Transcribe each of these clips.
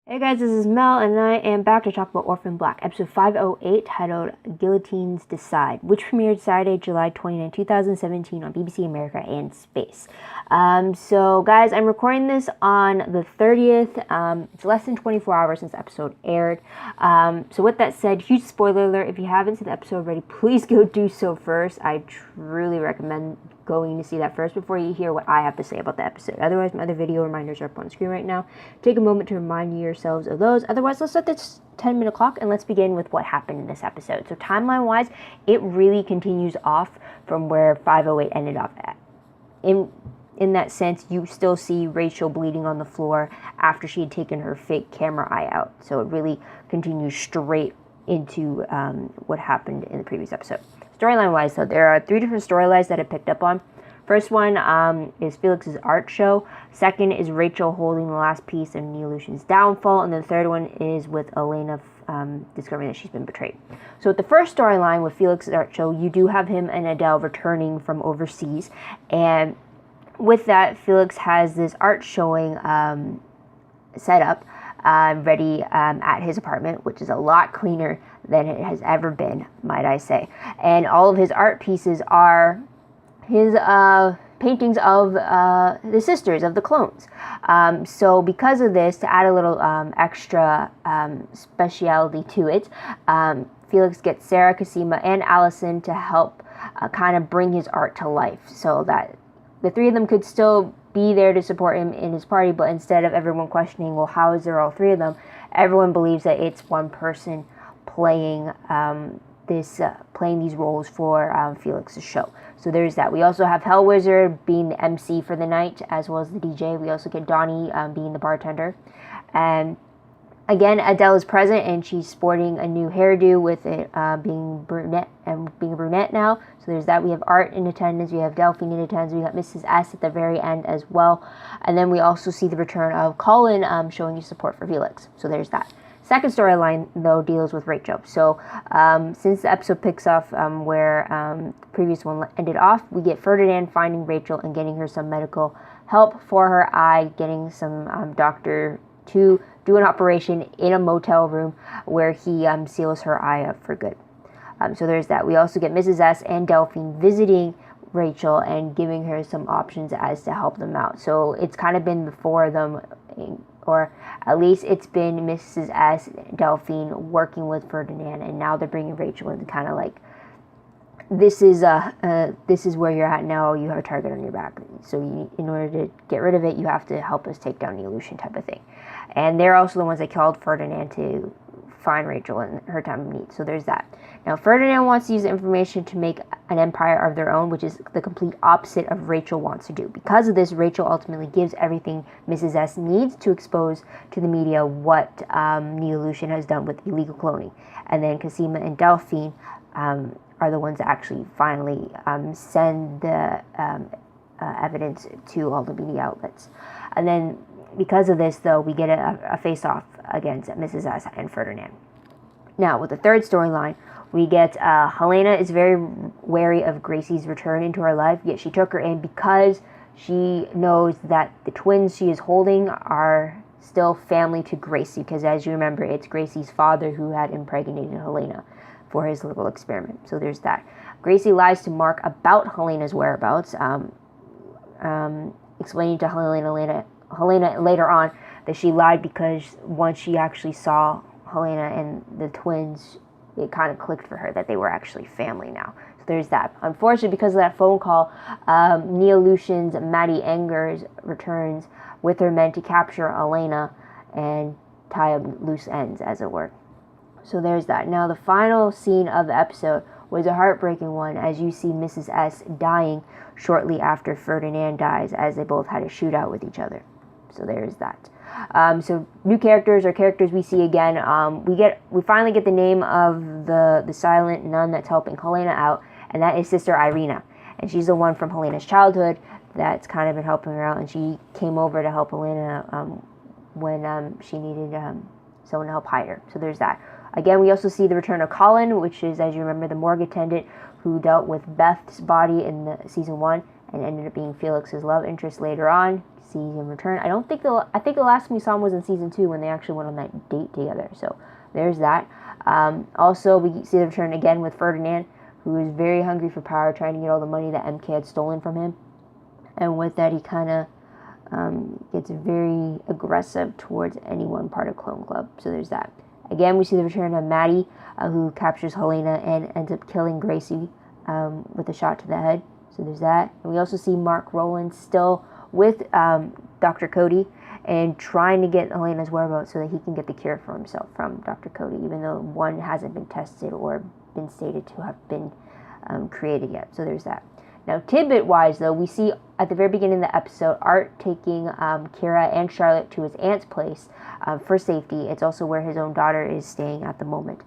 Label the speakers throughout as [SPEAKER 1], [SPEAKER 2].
[SPEAKER 1] Hey guys, this is Mel, and I am back to talk about Orphan Black, episode 508, titled Guillotines Decide, which premiered Saturday, July 29, 2017 on BBC America and Space. So guys, I'm recording this on the 30th. It's less than 24 hours since the episode aired. So with that said, huge spoiler alert. If you haven't seen the episode already, please go do so first. I truly recommend going to see that first before you hear what I have to say about the episode. Otherwise, my other video reminders are up on the screen right now. Take a moment to remind yourselves of those. Otherwise, let's set this 10-minute clock and let's begin with what happened in this episode. So timeline-wise, it really continues off from where 508 ended off at. In that sense, you still see Rachel bleeding on the floor after she had taken her fake camera eye out. So it really continues straight into what happened in the previous episode. Storyline-wise, though, there are 3 different storylines that I picked up on. First one is Felix's art show. Second is Rachel holding the last piece of Neolution's downfall. And the third one is with Elena discovering that she's been betrayed. So with the first storyline with Felix's art show, you do have him and Adele returning from overseas. And with that, Felix has this art showing set up ready at his apartment, which is a lot cleaner than it has ever been, might I say. And all of his art pieces are his paintings of the sisters, of the clones. So because of this, to add a little extra speciality to it, Felix gets Sarah, Cosima, and Allison to help kind of bring his art to life, so that the 3 of them could still be there to support him in his party, but instead of everyone questioning, well, how is there all 3 of them, everyone believes that it's one person playing playing these roles for Felix's show. So there's that. We also have Hellwizard being the MC for the night, as well as the DJ. We also get Donnie being the bartender. And again, Adele is present, and she's sporting a new hairdo with it being a brunette now. So there's that. We have Art in attendance. We have Delphine in attendance. We got Mrs. S at the very end as well. And then we also see the return of Colin showing his support for Felix. So there's that. Second storyline, though, deals with Rachel. So since the episode picks up where the previous one ended off, we get Ferdinand finding Rachel and getting her some medical help for her eye, getting some doctor to do an operation in a motel room where he seals her eye up for good. So there's that. We also get Mrs. S and Delphine visiting Rachel and giving her some options as to help them out. So it's kind of been the 4 of them, or at least it's been Mrs. S, Delphine working with Ferdinand, and now they're bringing Rachel in to kind of like, this is where you're at now. You have a target on your back, so in order to get rid of it, you have to help us take down Neolution, type of thing. And they're also the ones that called Ferdinand to find Rachel in her time of need. So there's that. Now Ferdinand wants to use the information to make an empire of their own, which is the complete opposite of Rachel wants to do. Because of this, Rachel ultimately gives everything Mrs. S needs to expose to the media what Neolution has done with illegal cloning. And then Cosima and Delphine are the ones that actually finally send the evidence to all the media outlets. And then because of this, though, we get a face-off against Mrs. S and Ferdinand. Now, with the third storyline, we get Helena is very wary of Gracie's return into her life, yet she took her in because she knows that the twins she is holding are still family to Gracie, because as you remember, it's Gracie's father who had impregnated Helena for his little experiment. So there's that. Gracie lies to Mark about Helena's whereabouts, explaining to Helena later on that she lied because once she actually saw Helena and the twins, it kind of clicked for her that they were actually family now. So there's that. Unfortunately, because of that phone call, Neolution's Maddie Angers returns with her men to capture Elena and tie up loose ends, as it were. So there's that. Now, the final scene of the episode was a heartbreaking one, as you see Mrs. S dying shortly after Ferdinand dies, as they both had a shootout with each other. So there's that. So new characters are characters we see again. We finally get the name of the silent nun that's helping Helena out, and that is Sister Irina. And she's the one from Helena's childhood that's kind of been helping her out, and she came over to help Helena when she needed someone to help hide her. So there's that. Again, we also see the return of Colin, which is, as you remember, the morgue attendant who dealt with Beth's body in season 1, and ended up being Felix's love interest later on. See him return. I think the last time we saw him was in season 2 when they actually went on that date together. So there's that. Also, we see the return again with Ferdinand, who is very hungry for power, trying to get all the money that MK had stolen from him. And with that, he kind of gets very aggressive towards anyone part of Clone Club. So there's that. Again, we see the return of Maddie, who captures Helena and ends up killing Gracie with a shot to the head. So there's that. And we also see Mark Rowland still with Dr. Cody and trying to get Helena's whereabouts so that he can get the cure for himself from Dr. Cody, even though one hasn't been tested or been stated to have been created yet. So there's that. Now, tidbit-wise, though, we see at the very beginning of the episode, Art taking Kira and Charlotte to his aunt's place for safety. It's also where his own daughter is staying at the moment.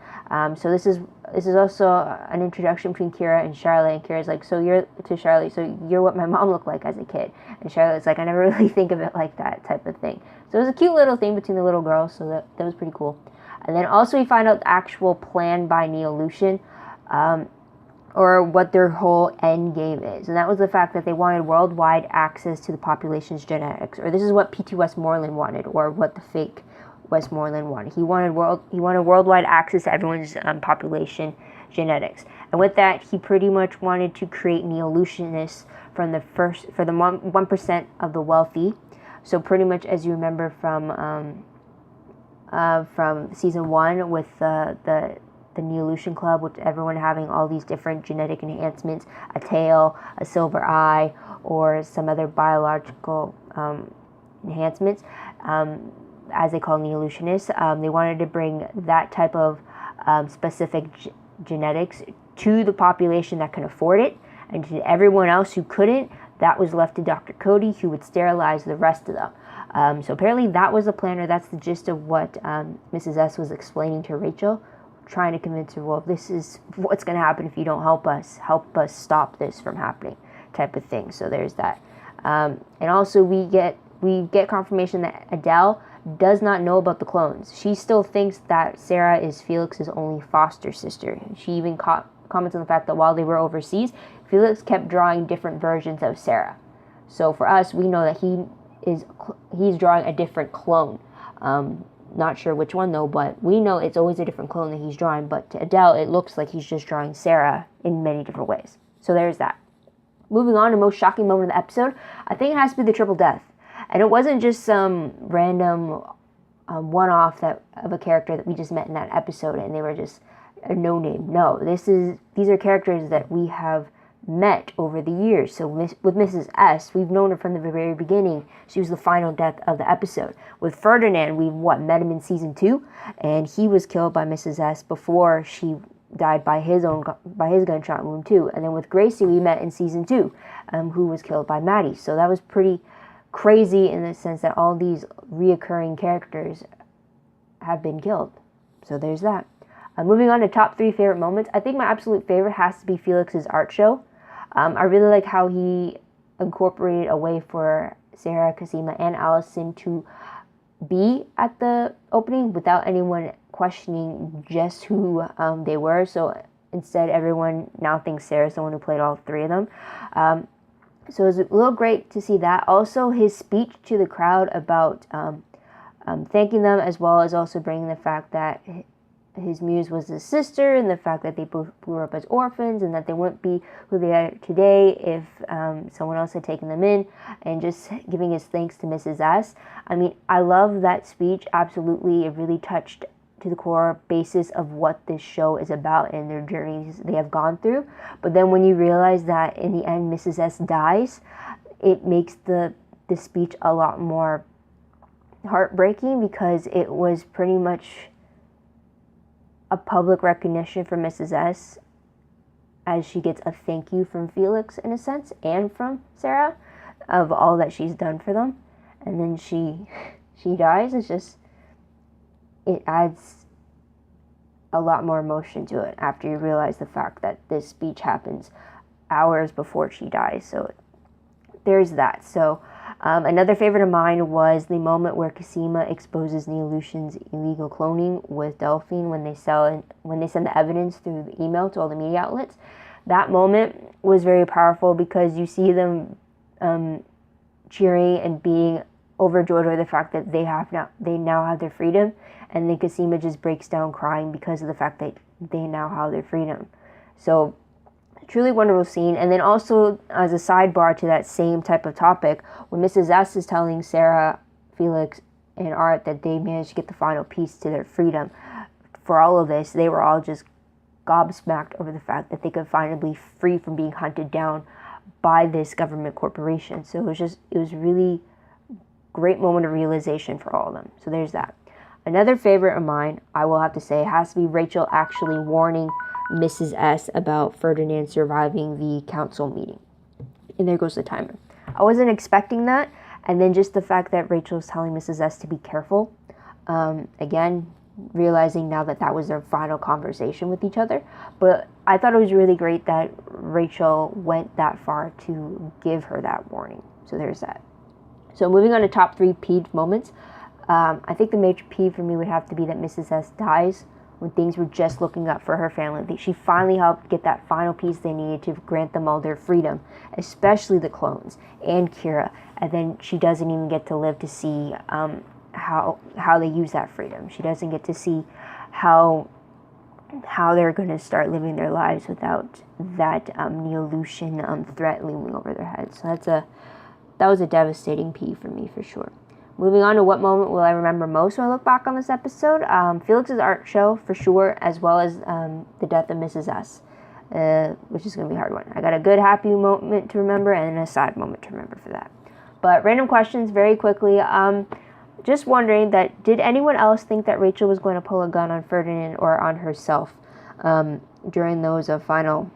[SPEAKER 1] So this is also an introduction between Kira and Charlotte. And Kira's like, so you're what my mom looked like as a kid. And Charlotte's like, I never really think of it like that type of thing. So it was a cute little thing between the little girls. So that was pretty cool. And then also we find out the actual plan by Neolution. Or what their whole end game is. And that was the fact that they wanted worldwide access to the population's genetics. Or this is what P.T. Westmoreland wanted, or what the fake Westmoreland wanted. He wanted worldwide access to everyone's population genetics. And with that, he pretty much wanted to create Neolutionists for the 1% of the wealthy. So pretty much, as you remember from season 1 with the Neolution Club, with everyone having all these different genetic enhancements, a tail, a silver eye, or some other biological enhancements, as they call Neolutionists. They wanted to bring that type of specific genetics to the population that can afford it, and to everyone else who couldn't, that was left to Dr. Cody, who would sterilize the rest of them. So apparently that was the plan, or that's the gist of what Mrs. S was explaining to Rachel, trying to convince her, well, this is what's going to happen if you don't help us stop this from happening, type of thing. So there's that. And also we get confirmation that Adele does not know about the clones. She still thinks that Sarah is Felix's only foster sister. She even comments on the fact that while they were overseas, Felix kept drawing different versions of Sarah. So for us, we know that he's drawing a different clone. Not sure which one though, but we know it's always a different clone that he's drawing. But to Adele, it looks like he's just drawing Sarah in many different ways. So there's that. Moving on to the most shocking moment of the episode, I think it has to be the triple death. And it wasn't just some random one-off of a character that we just met in that episode and they were just a no-name. No, these are characters that we have met over the years. So with Mrs. S, we've known her from the very beginning. She was the final death of the episode. With Ferdinand, we've met him in season 2, and he was killed by Mrs. S before she died by his gunshot wound too. And then with Gracie, we met in season 2, who was killed by Maddie. So that was pretty crazy in the sense that all these reoccurring characters have been killed. So there's that. Moving on to top 3 favorite moments. I think my absolute favorite has to be Felix's art show. I really like how he incorporated a way for Sarah, Cosima, and Allison to be at the opening without anyone questioning just who they were. So instead, everyone now thinks Sarah's the one who played all 3 of them. So it was a little great to see that. Also, his speech to the crowd about thanking them, as well as also bringing the fact that his muse was his sister, and the fact that they both grew up as orphans, and that they wouldn't be who they are today if someone else had taken them in, and just giving his thanks to Mrs. S. I mean, I love that speech. Absolutely, it really touched to the core basis of what this show is about and their journeys they have gone through. But then when you realize that in the end Mrs. S dies, it makes the speech a lot more heartbreaking, because it was pretty much a public recognition for Mrs. S as she gets a thank you from Felix in a sense, and from Sarah, of all that she's done for them. And then she dies. It's just, it adds a lot more emotion to it after you realize the fact that this speech happens hours before she dies. So there's that. So another favorite of mine was the moment where Cosima exposes Neolution's illegal cloning with Delphine when they send the evidence through the email to all the media outlets. that moment was very powerful because you see them cheering and being overjoyed over the fact that they now have their freedom, and then Cosima just breaks down crying because of the fact that they now have their freedom. So truly wonderful scene. And then also, as a sidebar to that same type of topic, when Mrs. S is telling Sarah, Felix, and Art that they managed to get the final piece to their freedom, for all of this, they were all just gobsmacked over the fact that they could finally be free from being hunted down by this government corporation. So it was really great moment of realization for all of them. So there's that. Another favorite of mine, I will have to say, has to be Rachel actually warning Mrs. S about Ferdinand surviving the council meeting. And there goes the timer. I wasn't expecting that. And then just the fact that Rachel is telling Mrs. S to be careful. Again, realizing now that was their final conversation with each other. But I thought it was really great that Rachel went that far to give her that warning. So there's that. So moving on to top 3 peeve moments. I think the major peeve for me would have to be that Mrs. S dies when things were just looking up for her family. She finally helped get that final piece they needed to grant them all their freedom, especially the clones and Kira. And then she doesn't even get to live to see how they use that freedom. She doesn't get to see how they're going to start living their lives without that Neolution threat looming over their heads. So that was a devastating peeve for me for sure. Moving on to what moment will I remember most when I look back on this episode? Felix's art show for sure, as well as the death of Mrs. S, which is going to be a hard one. I got a good happy moment to remember and a sad moment to remember for that. But random questions very quickly. Just wondering did anyone else think that Rachel was going to pull a gun on Ferdinand or on herself during those final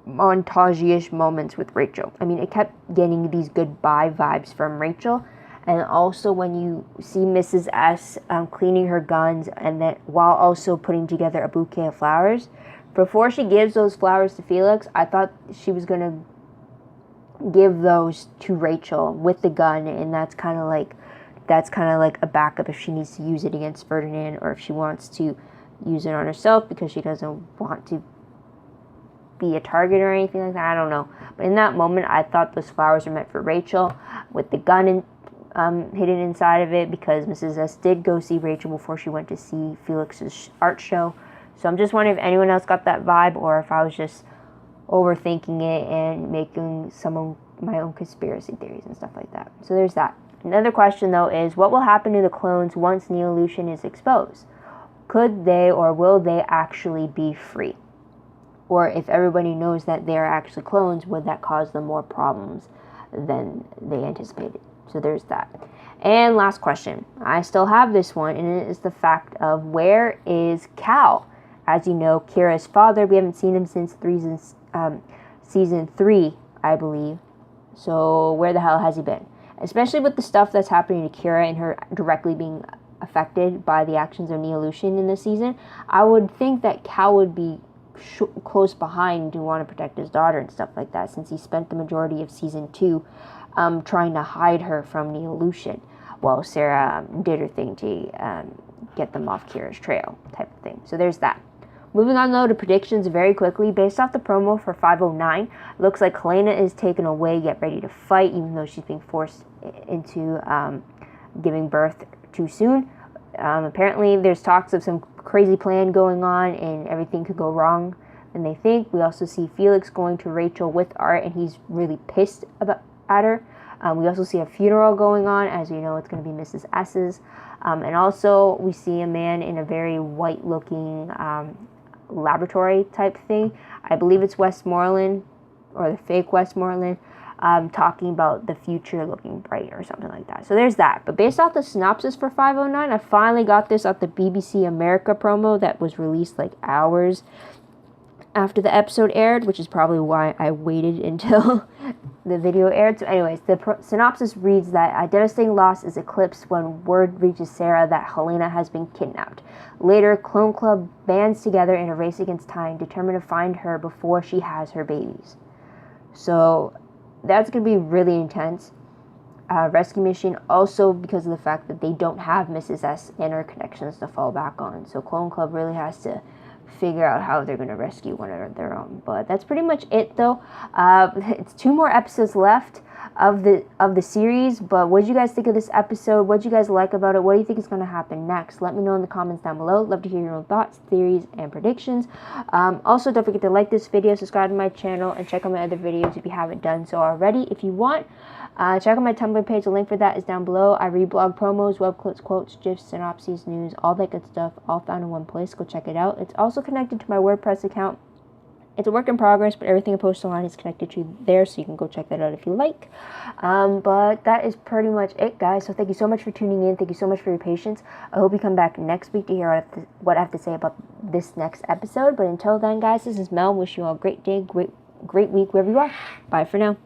[SPEAKER 1] montage-ish moments with Rachel? I mean, it kept getting these goodbye vibes from Rachel. And also when you see Mrs. S cleaning her guns and then while also putting together a bouquet of flowers. Before she gives those flowers to Felix, I thought she was going to give those to Rachel with the gun, and that's kind of like a backup if she needs to use it against Ferdinand, or if she wants to use it on herself because she doesn't want to be a target or anything like that. I don't know. But in that moment, I thought those flowers were meant for Rachel with the gun hidden inside of it, because Mrs. S did go see Rachel before she went to see Felix's art show. So I'm just wondering if anyone else got that vibe, or if I was just overthinking it and making some of my own conspiracy theories and stuff like that. So there's that. Another question though is, what will happen to the clones once Neolution is exposed? Could they or will they actually be free? Or if everybody knows that they are actually clones, would that cause them more problems than they anticipated? So there's that. And last question. I still have this one, and it is the fact of, where is Cal? As you know, Kira's father, we haven't seen him since season 3, I believe. So where the hell has he been? Especially with the stuff that's happening to Kira and her directly being affected by the actions of Neolution in this season, I would think that Cal would be close behind to want to protect his daughter and stuff like that, since he spent the majority of season 2 trying to hide her from Neolution, while Sarah did her thing to get them off Kira's trail, type of thing. So there's that. Moving on though to predictions very quickly. Based off the promo for 509, looks like Helena is taken away yet ready to fight, even though she's being forced into giving birth too soon. Apparently there's talks of some crazy plan going on and everything could go wrong than they think. We also see Felix going to Rachel with Art, and he's really pissed at her. We also see a funeral going on, as we know it's going to be Mrs. S's. And also we see a man in a very white looking laboratory type thing. I believe it's Westmoreland, or the fake Westmoreland, talking about the future looking bright or something like that. So there's that. But based off the synopsis for 509, I finally got this off the BBC America promo that was released like hours after the episode aired, which is probably why I waited until the video aired. So anyways, the synopsis reads that a devastating loss is eclipsed when word reaches Sarah that Helena has been kidnapped. Later, Clone Club bands together in a race against time, determined to find her before she has her babies. So that's going to be really intense. Rescue mission, also because of the fact that they don't have Mrs. S and her connections to fall back on. So Clone Club really has to figure out how they're going to rescue one of their own. But that's pretty much it, though. It's 2 more episodes left of the series. But what did you guys think of this episode? What did you guys like about it? What do you think is going to happen next? Let me know in the comments down below. Love to hear your own thoughts, theories, and predictions. Also, don't forget to like this video, subscribe to my channel, and check out my other videos if you haven't done so already. If you want, check out my Tumblr page. The link for that is down below. I read blog promos, web clips, quotes, gifs, synopses, news, all that good stuff, all found in one place. Go check it out. It's also connected to my WordPress account. It's a work in progress, but everything I post online is connected to there, so you can go check that out if you like. But that is pretty much it, guys. So thank you so much for tuning in. Thank you so much for your patience. I hope you come back next week to hear what I have to say about this next episode. But until then, guys, this is Mel. Wish you all a great day, great week, wherever you are. Bye for now.